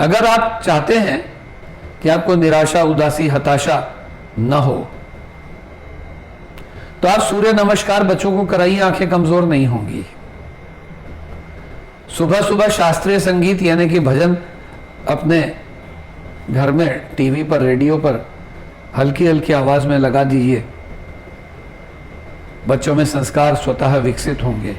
अगर आप चाहते हैं कि आपको निराशा, उदासी, हताशा न हो, तो आप सूर्य नमस्कार बच्चों को कराइए, आंखें कमजोर नहीं होंगी। सुबह सुबह शास्त्रीय संगीत यानी कि भजन अपने घर में टीवी पर, रेडियो पर हल्की हल्की आवाज में लगा दीजिए। बच्चों में संस्कार स्वतः विकसित होंगे।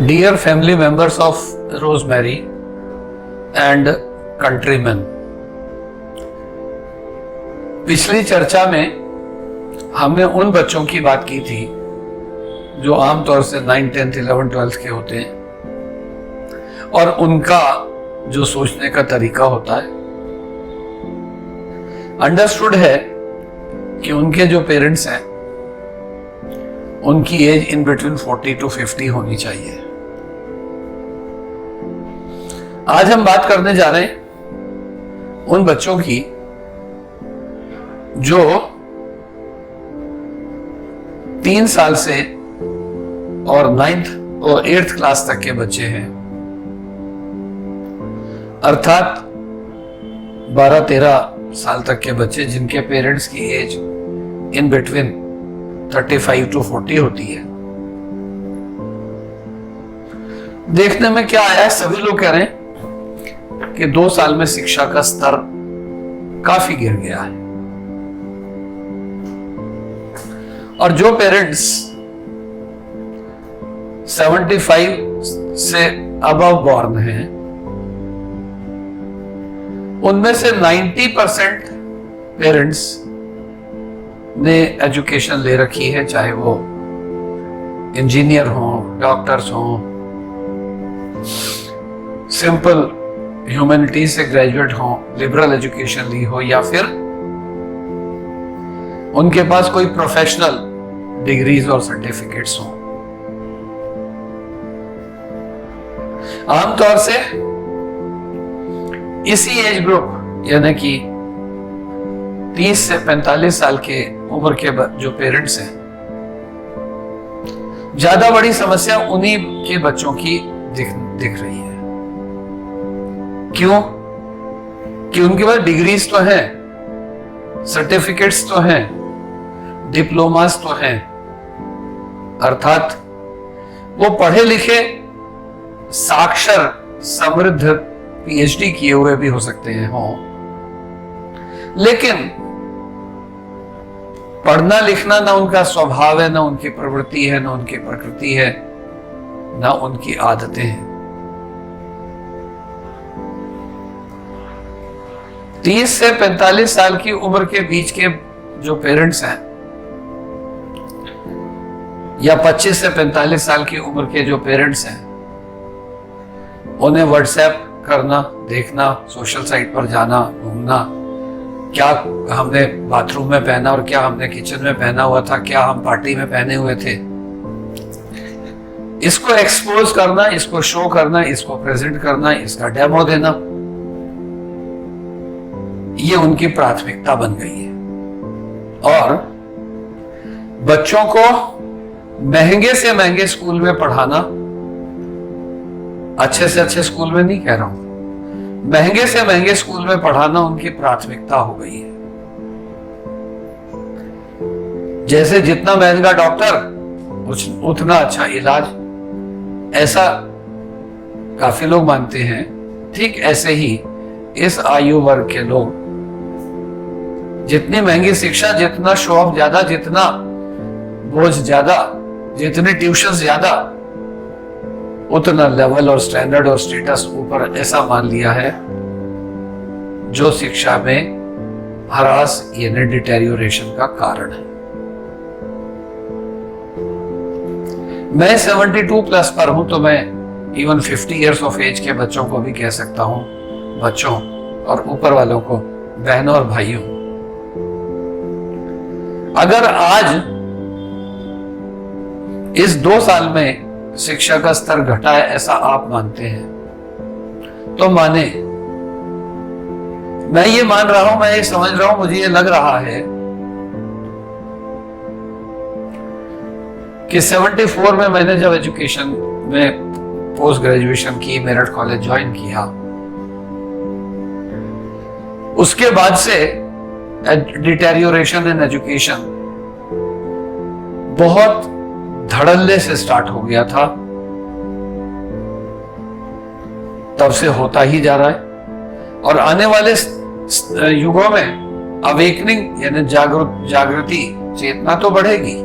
Dear family members of Rosemary and countrymen, पिछली चर्चा में हमने उन बच्चों की बात की थी जो आमतौर से 9, 10, 11, 12 के होते हैं और उनका जो सोचने का तरीका होता है, अंडरस्टूड है कि उनके जो पेरेंट्स हैं उनकी एज इन बिटवीन 40 to 50 होनी चाहिए। आज हम बात करने जा रहे हैं उन बच्चों की जो 3 साल से और 9th और 8th क्लास तक के बच्चे हैं, अर्थात 12-13 साल तक के बच्चे जिनके पेरेंट्स की एज इन बिटवीन 35 to 40 होती है। देखने में क्या आया है, सभी लोग कह रहे हैं कि 2 साल में शिक्षा का स्तर काफी गिर गया है और जो पेरेंट्स 75 से अबव बॉर्न हैं उनमें से 90% पेरेंट्स ने एजुकेशन ले रखी है, चाहे वो इंजीनियर हो, डॉक्टर्स हो, सिंपल ह्यूमैनिटीज से ग्रेजुएट हो, लिबरल एजुकेशन ली हो, या फिर उनके पास कोई प्रोफेशनल डिग्रीज और सर्टिफिकेट्स हो। आमतौर से इसी एज ग्रुप यानी कि 30 से 45 साल के उम्र के जो पेरेंट्स हैं, ज्यादा बड़ी समस्या उन्हीं के बच्चों की दिख रही है। क्यों? कि उनके पास डिग्रीज तो हैं, सर्टिफिकेट्स तो हैं, डिप्लोमास तो हैं, अर्थात वो पढ़े लिखे, साक्षर, समृद्ध, पीएचडी किए हुए भी हो सकते हैं हो, लेकिन पढ़ना लिखना ना उनका स्वभाव है, ना उनकी प्रवृत्ति है, ना उनकी प्रकृति है, ना उनकी आदतें हैं। 30 से 45 साल की उम्र के बीच के जो पेरेंट्स हैं या 25 से 45 साल की उम्र के जो पेरेंट्स हैं, उन्हें व्हाट्सएप करना, देखना, सोशल साइट पर जाना, घूमना, क्या हमने बाथरूम में पहना और क्या हमने किचन में पहना हुआ था, क्या हम पार्टी में पहने हुए थे, इसको एक्सपोज करना, इसको शो करना, इसको प्रेजेंट करना, इसका डेमो देना, ये उनकी प्राथमिकता बन गई है। और बच्चों को महंगे से महंगे स्कूल में पढ़ाना, अच्छे से अच्छे स्कूल में नहीं कह रहा हूं, महंगे से महंगे स्कूल में पढ़ाना उनकी प्राथमिकता हो गई है। जैसे जितना महंगा डॉक्टर उतना अच्छा इलाज, ऐसा काफी लोग मानते हैं। ठीक ऐसे ही इस आयु वर्ग के लोग जितनी महंगी शिक्षा, जितना शो ऑफ ज्यादा, जितना बोझ ज्यादा, जितने ट्यूशन ज्यादा, उतना लेवल और स्टैंडर्ड और स्टेटस ऊपर, ऐसा मान लिया है जो शिक्षा में ह्रास यानी डिटेरियोरेशन का कारण है। मैं 72 प्लस पर हूं, तो मैं इवन 50 इयर्स ऑफ एज के बच्चों को भी कह सकता हूं, बच्चों और ऊपर वालों को, बहनों और भाइयों, अगर आज इस 2 साल में शिक्षा का स्तर घटा है ऐसा आप मानते हैं, तो माने। मैं ये मान रहा हूं, मैं ये समझ रहा हूं, मुझे ये लग रहा है कि 74 में मैंने जब एजुकेशन में पोस्ट ग्रेजुएशन की, मेरठ कॉलेज ज्वाइन किया, उसके बाद से डिटेरियोरेशन इन एजुकेशन बहुत धड़ल्ले से स्टार्ट हो गया था, तब से होता ही जा रहा है। और आने वाले युगों में अवेकनिंग यानी जागृति, चेतना तो बढ़ेगी,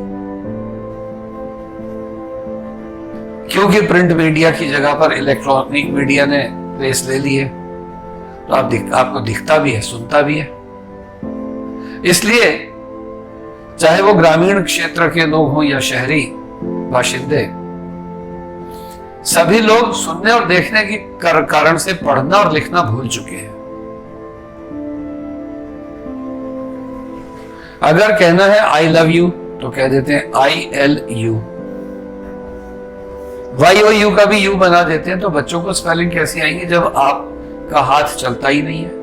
क्योंकि प्रिंट मीडिया की जगह पर इलेक्ट्रॉनिक मीडिया ने प्लेस ले ली है। तो आपको दिखता भी है, सुनता भी है। इसलिए चाहे वो ग्रामीण क्षेत्र के लोग हों या शहरी बाशिंदे, सभी लोग सुनने और देखने के कारण से पढ़ना और लिखना भूल चुके हैं। अगर कहना है आई लव यू तो कह देते हैं ILU। YOU का भी यू बना देते हैं। तो बच्चों को स्पेलिंग कैसी आएंगी जब आपका हाथ चलता ही नहीं है।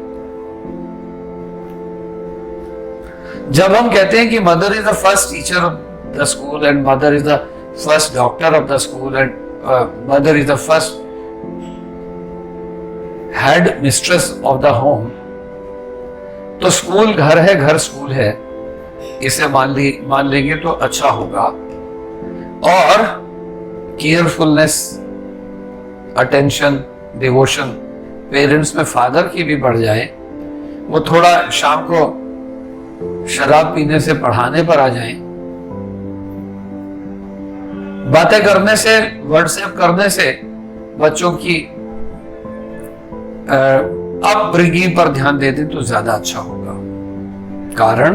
जब हम कहते हैं कि mother is the first teacher of the school and mother is the first doctor of the school and mother is the first head mistress of the home, तो स्कूल घर है, घर स्कूल है, इसे मान लेंगे तो अच्छा होगा। और केयरफुलनेस, अटेंशन, डिवोशन पेरेंट्स में फादर की भी बढ़ जाए, वो थोड़ा शाम को शराब पीने से पढ़ाने पर आ जाएं, बातें करने से, व्हाट्सएप करने से बच्चों की अपब्रिंगिंग पर ध्यान दे दें तो ज्यादा अच्छा होगा। कारण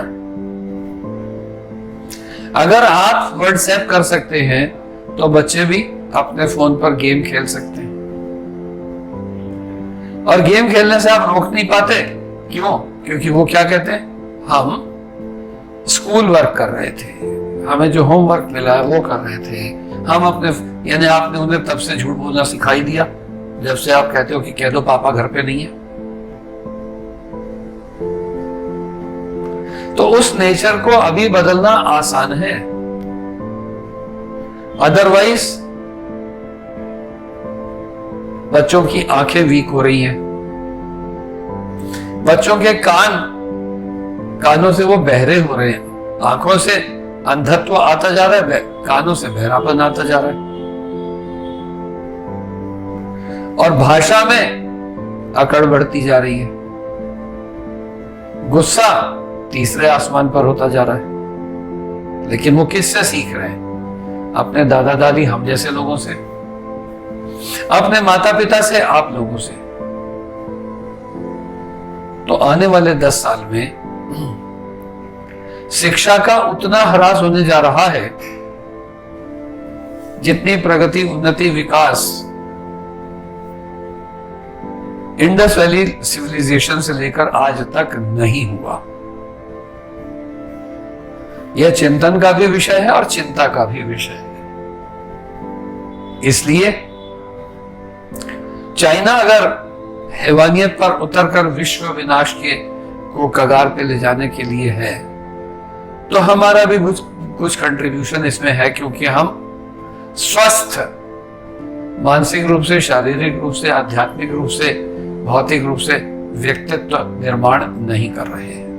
अगर आप व्हाट्सएप कर सकते हैं तो बच्चे भी अपने फोन पर गेम खेल सकते हैं। और गेम खेलने से आप रोक नहीं पाते। क्यों? क्योंकि वो क्या कहते हैं, हम स्कूल वर्क कर रहे थे, हमें जो होमवर्क मिला है वो कर रहे थे। हम अपने, यानी आपने उन्हें तब से झूठ बोलना सिखाई दिया जब से आप कहते हो कि कह दो पापा घर पे नहीं है। तो उस नेचर को अभी बदलना आसान है, अदरवाइज बच्चों की आंखें वीक हो रही हैं, बच्चों के कानों से वो बहरे हो रहे हैं, आंखों से अंधत्व आता जा रहा है, कानों से बहरापन आता जा रहा है, और भाषा में अकड़ बढ़ती जा रही है, गुस्सा तीसरे आसमान पर होता जा रहा है। लेकिन वो किससे सीख रहे हैं? अपने दादा दादी, हम जैसे लोगों से, अपने माता पिता से, आप लोगों से। तो आने वाले 10 साल में शिक्षा का उतना ह्रास होने जा रहा है जितनी प्रगति, उन्नति, विकास इंडस वैली सिविलाइजेशन से लेकर आज तक नहीं हुआ। यह चिंतन का भी विषय है और चिंता का भी विषय है। इसलिए चाइना अगर हैवानियत पर उतरकर विश्व विनाश को कगार पे ले जाने के लिए है, तो हमारा भी कुछ कंट्रीब्यूशन इसमें है, क्योंकि हम स्वस्थ, मानसिक रूप से, शारीरिक रूप से, आध्यात्मिक रूप से, भौतिक रूप से व्यक्तित्व निर्माण नहीं कर रहे हैं।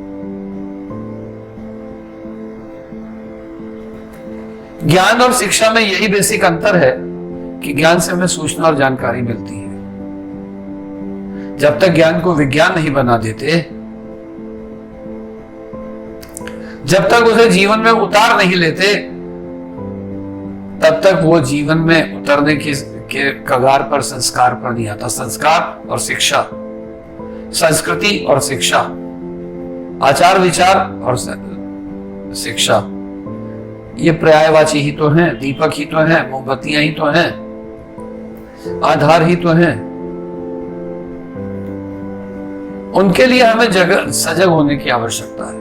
ज्ञान और शिक्षा में यही बेसिक अंतर है कि ज्ञान से हमें सूचना और जानकारी मिलती है। जब तक ज्ञान को विज्ञान नहीं बना देते, जब तक उसे जीवन में उतार नहीं लेते, तब तक वो जीवन में उतरने के कगार पर, संस्कार पर नहीं आता। संस्कार और शिक्षा, संस्कृति और शिक्षा, आचार विचार और शिक्षा, ये पर्यायवाची ही तो हैं, दीपक ही तो हैं, मोमबत्तियां ही तो हैं, आधार ही तो हैं। उनके लिए हमें सजग होने की आवश्यकता है।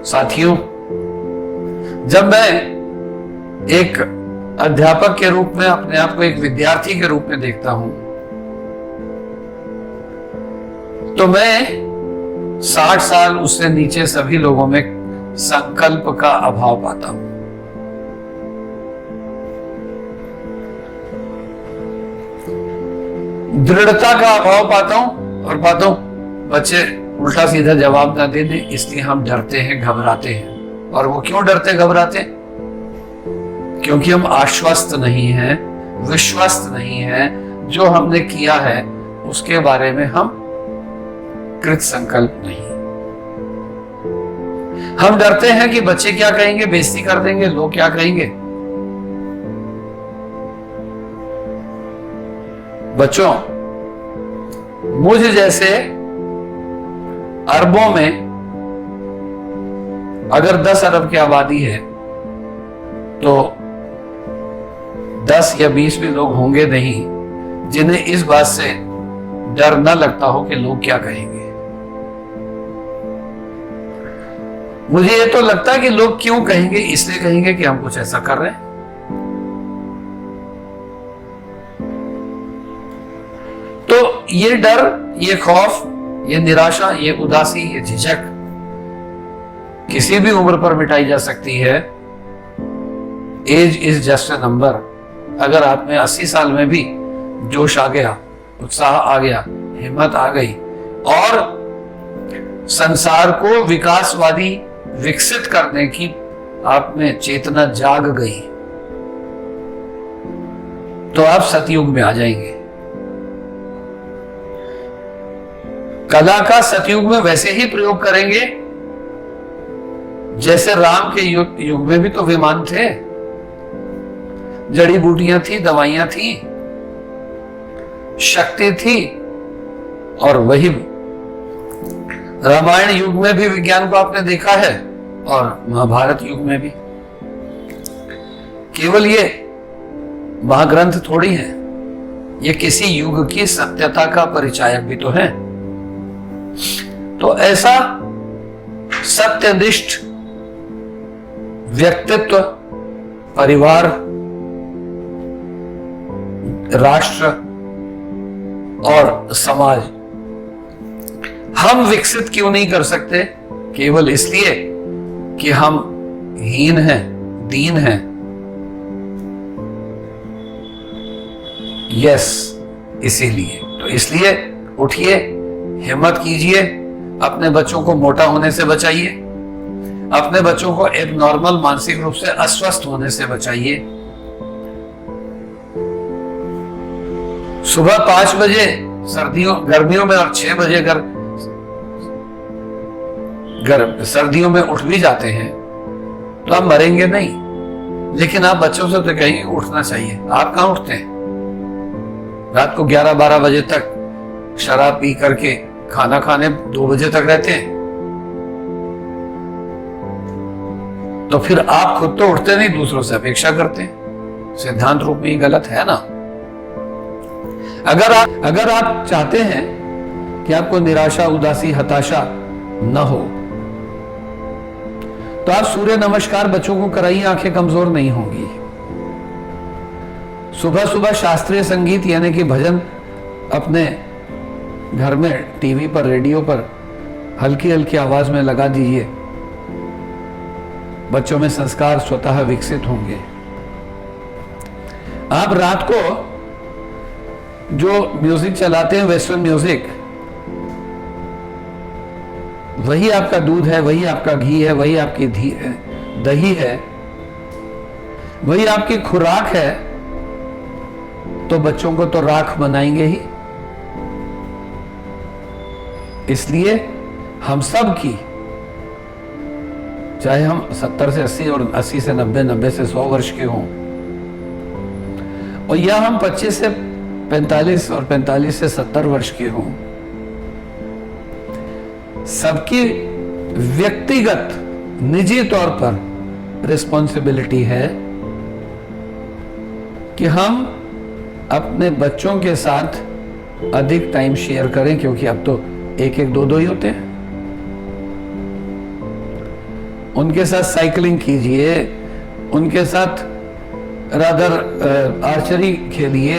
साथियों, जब मैं एक अध्यापक के रूप में अपने आप को एक विद्यार्थी के रूप में देखता हूं, तो मैं 60 साल उससे नीचे सभी लोगों में संकल्प का अभाव पाता हूं। दृढ़ता का अभाव पाता हूं और पाता हूं बच्चे उल्टा सीधा जवाब ना दे दें, इसलिए हम डरते हैं, घबराते हैं। और वो क्यों डरते घबराते? क्योंकि हम आश्वस्त नहीं हैं, विश्वस्त नहीं हैं। जो हमने किया है उसके बारे में हम कृत संकल्प नहीं। हम डरते हैं कि बच्चे क्या कहेंगे, बेइज्जती कर देंगे, लोग क्या कहेंगे। बच्चों, मुझ जैसे अरबों में अगर 10 अरब की आबादी है तो 10 या 20 भी लोग होंगे नहीं जिन्हें इस बात से डर न लगता हो कि लोग क्या कहेंगे। मुझे ये तो लगता है कि लोग क्यों कहेंगे, इसलिए कहेंगे कि हम कुछ ऐसा कर रहे हैं। तो ये डर, ये खौफ, ये निराशा, ये उदासी, ये झिझक किसी भी उम्र पर मिटाई जा सकती है। Age is just a number. अगर आप में 80 साल में भी जोश आ गया, उत्साह आ गया, हिम्मत आ गई और संसार को विकासवादी विकसित करने की आप में चेतना जाग गई, तो आप सतयुग में आ जाएंगे। कला का सतयुग में वैसे ही प्रयोग करेंगे जैसे राम के युग में भी तो विमान थे, जड़ी बूटियां थी, दवाइयां थी, शक्ति थी। और वही रामायण युग में भी विज्ञान को आपने देखा है और महाभारत युग में भी। केवल ये महाग्रंथ थोड़ी है, ये किसी युग की सत्यता का परिचायक भी तो है। तो ऐसा सत्यनिष्ठ व्यक्तित्व, परिवार, राष्ट्र और समाज हम विकसित क्यों नहीं कर सकते? केवल इसलिए कि हम हीन हैं, दीन हैं। यस, इसीलिए तो इसलिए उठिए, हिम्मत कीजिए, अपने बच्चों को मोटा होने से बचाइए, अपने बच्चों को एक नॉर्मल मानसिक रूप से अस्वस्थ होने से बचाइए। सुबह 5 बजे गर्मियों में और 6 बजे अगर सर्दियों में उठ भी जाते हैं तो आप मरेंगे नहीं। लेकिन आप बच्चों से तो कहेंगे उठना चाहिए, आप कहां उठते हैं? रात को 11-12 बजे तक शराब पी करके खाना खाने 2 बजे तक रहते हैं। तो फिर आप खुद तो उठते नहीं, दूसरों से अपेक्षा करते हैं। सिद्धांत रूप में ही गलत है ना। अगर आप चाहते हैं कि आपको निराशा, उदासी, हताशा न हो तो आप सूर्य नमस्कार बच्चों को कराइए, आंखें कमजोर नहीं होंगी। सुबह सुबह शास्त्रीय संगीत यानी कि भजन अपने घर में टीवी पर, रेडियो पर हल्की हल्की आवाज में लगा दीजिए। बच्चों में संस्कार स्वतः विकसित होंगे। आप रात को जो म्यूजिक चलाते हैं, वेस्टर्न म्यूजिक, वही आपका दूध है, वही आपका घी है, वही आपकी दही है, वही आपकी खुराक है। तो बच्चों को तो राख बनाएंगे ही। इसलिए हम सब की, चाहे हम 70 से 80 और 80 से 90, 90 से 100 वर्ष के हों, और या हम 25 से 45 और 45 से 70 वर्ष के हों, सबकी व्यक्तिगत निजी तौर पर रिस्पॉन्सिबिलिटी है कि हम अपने बच्चों के साथ अधिक टाइम शेयर करें, क्योंकि अब तो 1-1, 2-2 ही होते हैं। उनके साथ साइकिलिंग कीजिए, उनके साथ रादर आर्चरी खेलिए,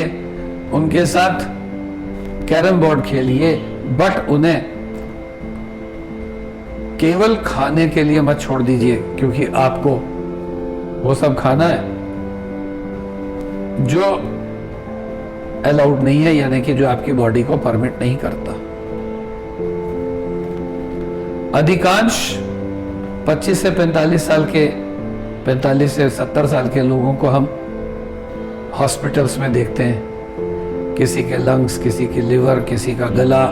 उनके साथ कैरम बोर्ड खेलिए, बट उन्हें केवल खाने के लिए मत छोड़ दीजिए, क्योंकि आपको वो सब खाना है जो अलाउड नहीं है, यानी कि जो आपकी बॉडी को परमिट नहीं करता। अधिकांश 25 से 45 साल के 45 से 70 साल के लोगों को हम हॉस्पिटल्स में देखते हैं। किसी के लंग्स, किसी की लिवर, किसी का गला,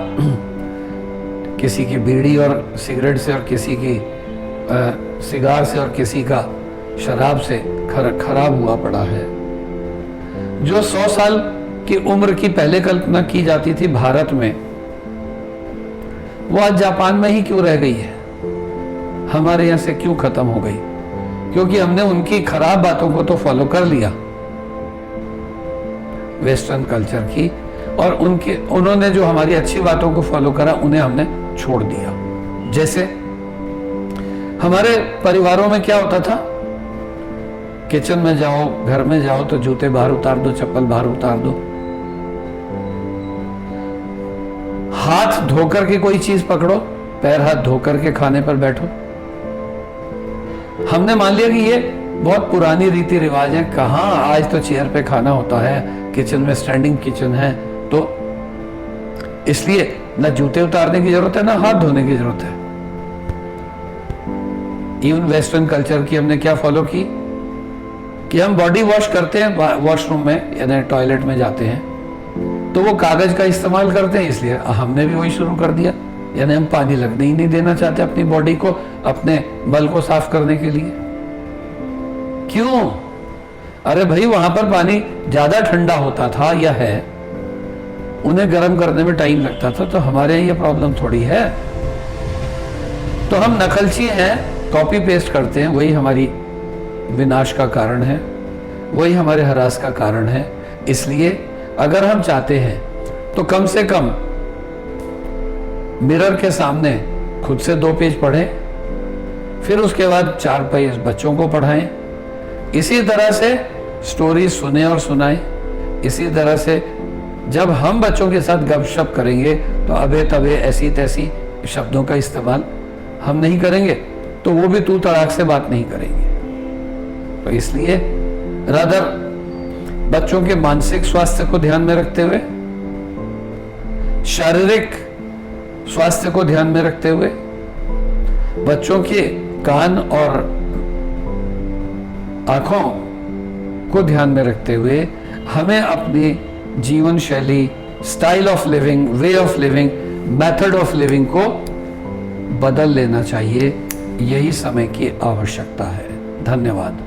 किसी की बीड़ी और सिगरेट से, और किसी की सिगार से, और किसी का शराब से खराब हुआ पड़ा है। जो 100 साल की उम्र की पहले कल्पना की जाती थी भारत में, वो आज जापान में ही क्यों रह गई है, हमारे यहाँ से क्यों खत्म हो गई? क्योंकि हमने उनकी खराब बातों को तो फॉलो कर लिया, वेस्टर्न कल्चर की, और उन्होंने जो हमारी अच्छी बातों को फॉलो करा उन्हें हमने छोड़ दिया। जैसे हमारे परिवारों में क्या होता था, किचन में जाओ, घर में जाओ तो जूते बाहर उतार दो, चप्पल बाहर उतार दो, हाथ धोकर के कोई चीज पकड़ो, पैर हाथ धोकर के खाने पर बैठो। हमने मान लिया कि ये बहुत पुरानी रीति रिवाज है। कहां, आज तो चेयर पे खाना होता है, किचन में स्टैंडिंग किचन है, तो इसलिए ना जूते उतारने की जरूरत है ना हाथ धोने की जरूरत है। इवन वेस्टर्न कल्चर की हमने क्या फॉलो की कि हम बॉडी वॉश करते हैं वॉशरूम में, यानी टॉयलेट में जाते हैं तो वो कागज का इस्तेमाल करते हैं, इसलिए हमने भी वही शुरू कर दिया। यानी हम पानी लगने ही नहीं देना चाहते अपनी बॉडी को, अपने बल को साफ करने के लिए। क्यों? अरे भाई, वहां पर पानी ज्यादा ठंडा होता था या है, उन्हें गर्म करने में टाइम लगता था, तो हमारे यहाँ ये प्रॉब्लम थोड़ी है। तो हम नकलची हैं, कॉपी पेस्ट करते हैं, वही हमारी विनाश का कारण है, वही हमारे हरास का कारण है। इसलिए अगर हम चाहते हैं तो कम से कम मिरर के सामने खुद से 2 पेज पढ़ें, फिर उसके बाद 4 पेज बच्चों को पढ़ाएं। इसी तरह से स्टोरी सुने और सुनाएं। इसी तरह से जब हम बच्चों के साथ गपशप करेंगे तो अबे तबे ऐसी तैसी शब्दों का इस्तेमाल हम नहीं करेंगे, तो वो भी तू तड़ाक से बात नहीं करेंगे। तो इसलिए रादर बच्चों के मानसिक स्वास्थ्य को ध्यान में रखते हुए, शारीरिक स्वास्थ्य को ध्यान में रखते हुए, बच्चों के कान और आंखों को ध्यान में रखते हुए हमें अपनी जीवन शैली, style of living, way of living, method of living को बदल लेना चाहिए। यही समय की आवश्यकता है। धन्यवाद।